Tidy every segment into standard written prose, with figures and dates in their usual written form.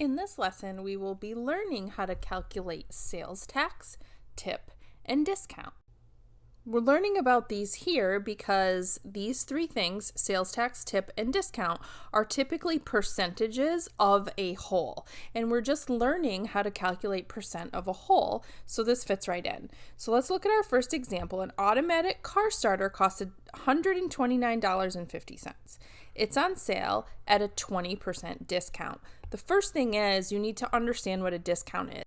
In this lesson, we will be learning how to calculate sales tax, tip, and discount. We're learning about these here because these three things, sales tax, tip, and discount, are typically percentages of a whole. And we're just learning how to calculate percent of a whole, so this fits right in. So let's look at our first example. An automatic car starter costed $129.50. It's on sale at a 20% discount. The first thing is you need to understand what a discount is.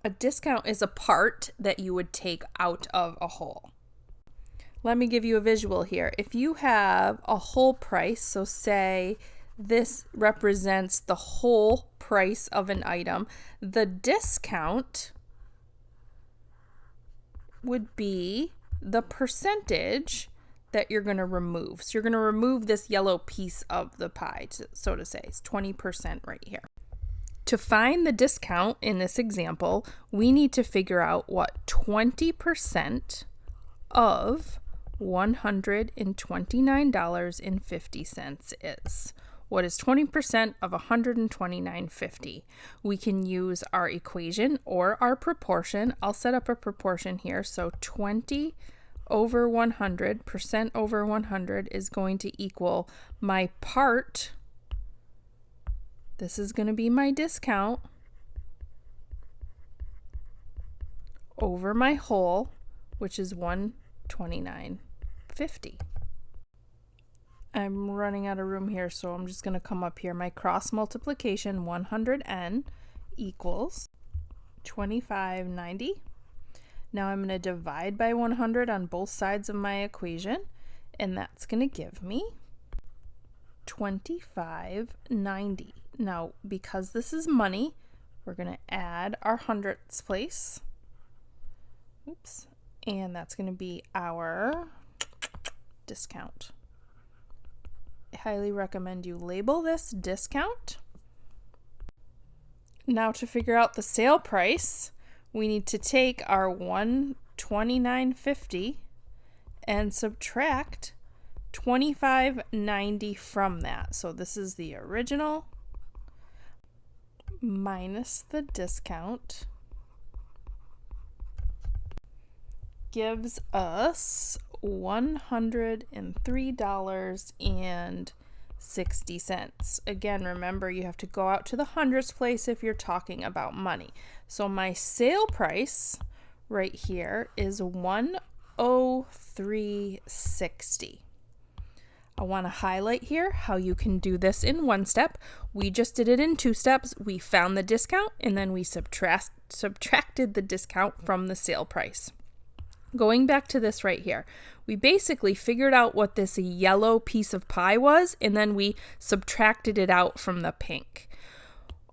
A discount is a part that you would take out of a whole. Let me give you a visual here. If you have a whole price, so say this represents the whole price of an item, the discount would be the percentage that you're going to remove. So you're going to remove this yellow piece of the pie, so to say. It's 20% right here. To find the discount in this example, we need to figure out what 20% of $129.50 is. What is 20% of $129.50? We can use our equation or our proportion. I'll set up a proportion here. So 20 over 100, percent over 100 is going to equal my part. This is going to be my discount over my whole, which is $129.50. I'm running out of room here, so I'm just going to come up here. My cross multiplication, 100n equals 2590. Now I'm going to divide by 100 on both sides of my equation, and that's going to give me 2590. Now, because this is money, we're going to add our hundredths place. Oops. And that's going to be our discount. I highly recommend you label this discount. Now to figure out the sale price, we need to take our $129.50 and subtract $25.90 from that. So this is the original minus the discount gives us $103.60. Again, remember you have to go out to the hundreds place if you're talking about money. So my sale price right here is $103.60. I want to highlight here how you can do this in one step. We just did it in two steps. We found the discount and then we subtracted the discount from the sale price. Going back to this right here, we basically figured out what this yellow piece of pie was, and then we subtracted it out from the pink.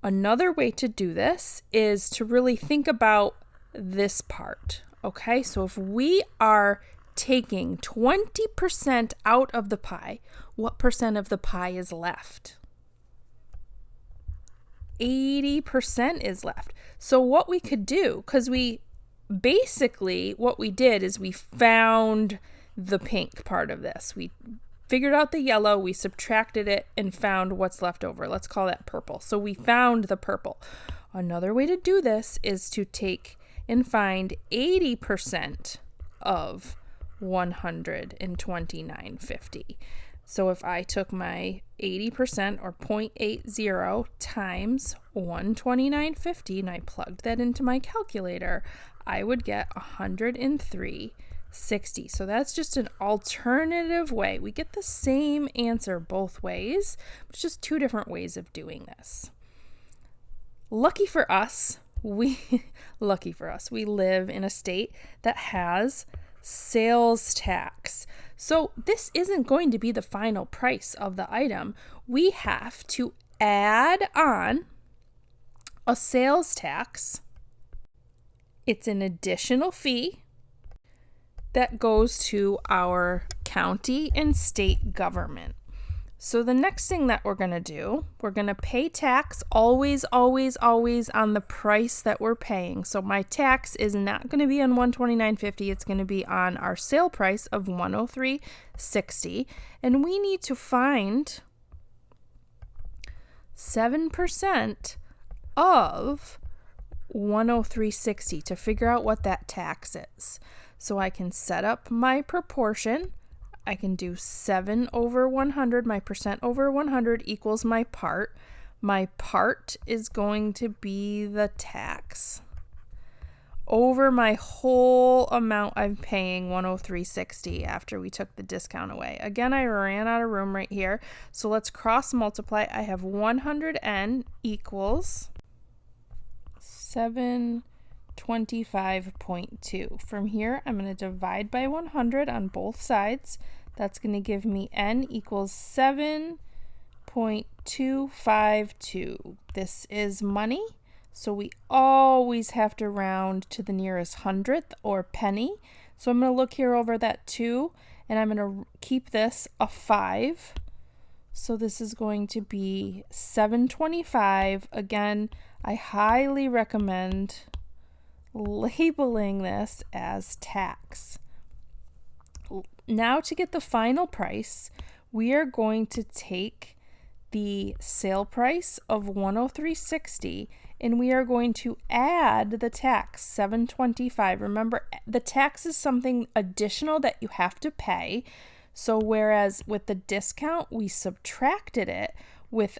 Another way to do this is to really think about this part, okay? So if we are taking 20% out of the pie, what percent of the pie is left? 80% is left. So what we could do, because basically what we did is we found the pink part of this. We figured out the yellow, we subtracted it and found what's left over. Let's call that purple. So we found the purple. Another way to do this is to take and find 80% of $129.50. So if I took my 80% or 0.80 times $129.50 and I plugged that into my calculator, I would get $103.60. So that's just an alternative way. We get the same answer both ways, but just two different ways of doing this. Lucky for us, we live in a state that has sales tax. So this isn't going to be the final price of the item. We have to add on a sales tax. It's an additional fee that goes to our county and state government. So the next thing that we're going to do, we're going to pay tax always on the price that we're paying. So my tax is not going to be on $129.50. It's going to be on our sale price of $103.60. And we need to find 7% of 103.60 to figure out what that tax is. So I can set up my proportion. I can do 7 over 100, my percent over 100 equals my part. My part is going to be the tax over my whole amount I'm paying, 103.60, after we took the discount away. Again, I ran out of room right here, so let's cross multiply. I have 100N equals 725.2. From here, I'm going to divide by 100 on both sides. That's going to give me N equals 7.252. This is money, so we always have to round to the nearest hundredth or penny. So I'm going to look here over that 2, and I'm going to keep this a 5. So this is going to be 725. Again, I highly recommend labeling this as tax. Now to get the final price, we are going to take the sale price of 103.60 and we are going to add the tax, 725. Remember, the tax is something additional that you have to pay. So whereas with the discount, we subtracted it, with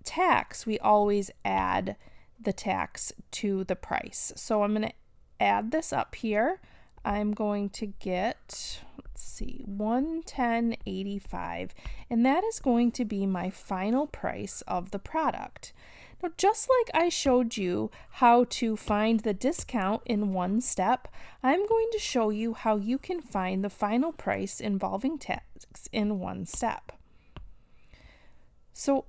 tax, we always add the tax to the price. So I'm going to add this up here. I'm going to get, let's see, 110.85, and that is going to be my final price of the product. Now, just like I showed you how to find the discount in one step, I'm going to show you how you can find the final price involving tax in one step. So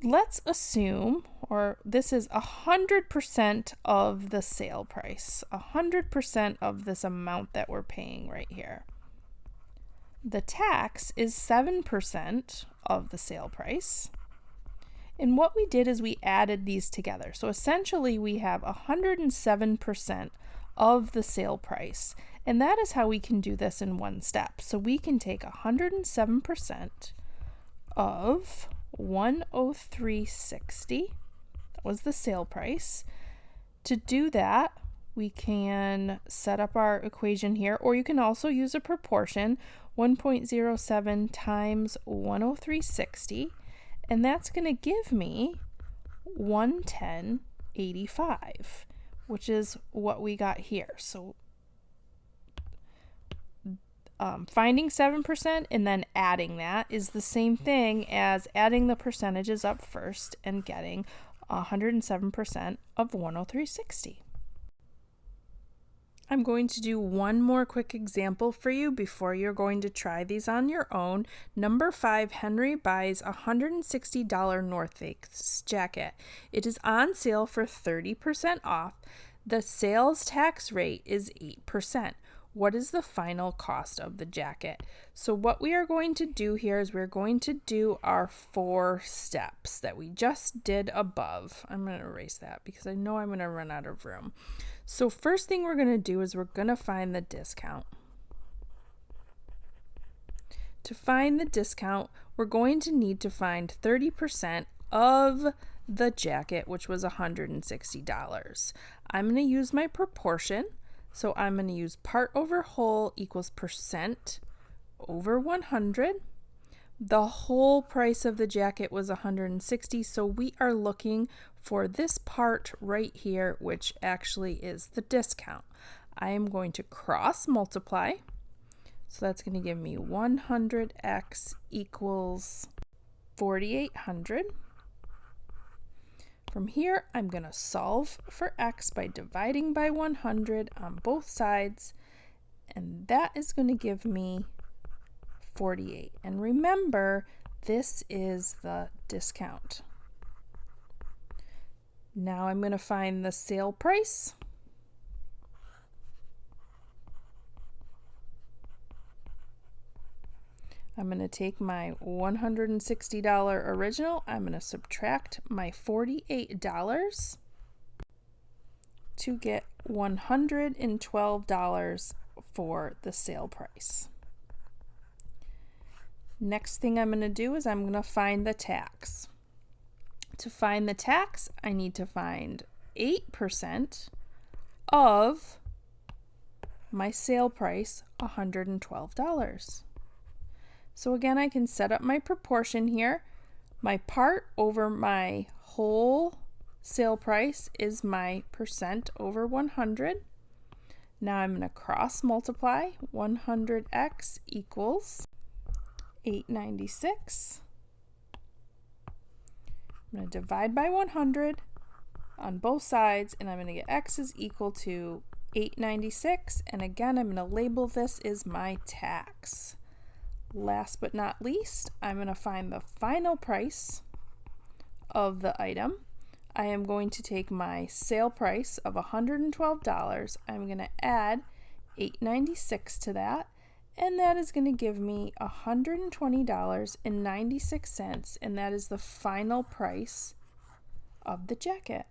let's assume, or this is 100% of the sale price, 100% of this amount that we're paying right here. The tax is 7% of the sale price. And what we did is we added these together. So essentially we have 107% of the sale price. And that is how we can do this in one step. So we can take 107% of 103.60. That was the sale price. To do that, we can set up our equation here, or you can also use a proportion, 1.07 times 103.60. And that's going to give me 110.85, which is what we got here. So finding 7% and then adding that is the same thing as adding the percentages up first and getting 107% of 103.60. I'm going to do one more quick example for you before you're going to try these on your own. Number 5, Henry buys a $160 North Face jacket. It is on sale for 30% off. The sales tax rate is 8%. What is the final cost of the jacket? So what we are going to do here is we're going to do our 4 steps that we just did above. I'm going to erase that because I know I'm going to run out of room. So first thing we're going to do is we're going to find the discount. To find the discount, we're going to need to find 30% of the jacket, which was $160. I'm going to use my proportion. So I'm going to use part over whole equals percent over 100. The whole price of the jacket was $160, so we are looking for this part right here, which actually is the discount. I am going to cross multiply. So that's going to give me 100x equals 4,800. From here, I'm going to solve for x by dividing by 100 on both sides, and that is going to give me 48. And remember, this is the discount. Now I'm going to find the sale price. I'm going to take my $160 original. I'm going to subtract my $48 to get $112 for the sale price. Next thing I'm going to do is I'm going to find the tax. To find the tax, I need to find 8% of my sale price, $112. So again, I can set up my proportion here. My part over my whole sale price is my percent over 100. Now I'm going to cross multiply. 100x equals 896. I'm going to divide by 100 on both sides, and I'm going to get x is equal to 896. And again, I'm going to label this as my tax. Last but not least, I'm going to find the final price of the item. I am going to take my sale price of $112. I'm going to add $8.96 to that, and that is going to give me $120.96, and that is the final price of the jacket.